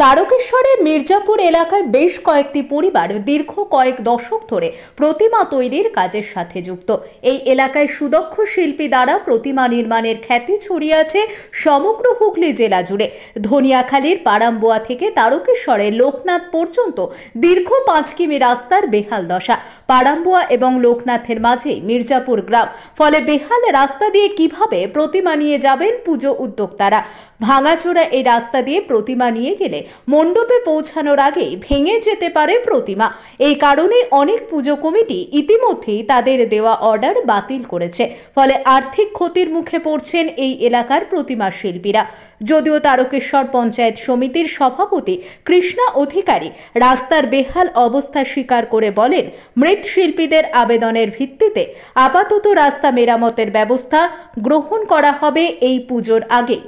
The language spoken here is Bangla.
তারকেশ্বরের মির্জাপুর এলাকায় বেশ কয়েকটি পরিবার দীর্ঘ কয়েক দশক ধরে প্রতিমা তৈরির কাজের সাথে যুক্ত। এই এলাকায় সুদক্ষ শিল্পী দ্বারা প্রতিমা নির্মাণের খ্যাতি ছড়িয়ে আছে সমগ্র হুগলি জেলা জুড়ে। ধনিয়াখালীর পারাম্বুয়া থেকে তারকেশ্বরের লোকনাথ পর্যন্ত দীর্ঘ 5 কিমি রাস্তার বেহাল দশা। পারাম্বুয়া এবং লোকনাথের মাঝে মির্জাপুর গ্রাম, ফলে বেহাল রাস্তা দিয়ে কিভাবে প্রতিমা নিয়ে যাবেন পুজো উদ্যোক্তারা। ভাঙাচোরা এই রাস্তা দিয়ে প্রতিমা নিয়ে গেলে মণ্ডপে পৌঁছানোর আগেই ভেঙে যেতে পারে প্রতিমা। এই কারণে অনেক পুজো কমিটি ইতিমধ্যেই তাদের দেওয়া অর্ডার বাতিল করেছে, ফলে আর্থিক ক্ষতির মুখে পড়ছেন এই এলাকার প্রতিমা শিল্পীরা। যদিও তারকেশ্বর পঞ্চায়েত সমিতির সভাপতি কৃষ্ণা অধিকারী রাস্তার বেহাল অবস্থা স্বীকার করে বলেন, মৃৎ শিল্পীদের আবেদনের ভিত্তিতে আপাতত রাস্তা মেরামতের ব্যবস্থা গ্রহণ করা হবে এই পুজোর আগেই।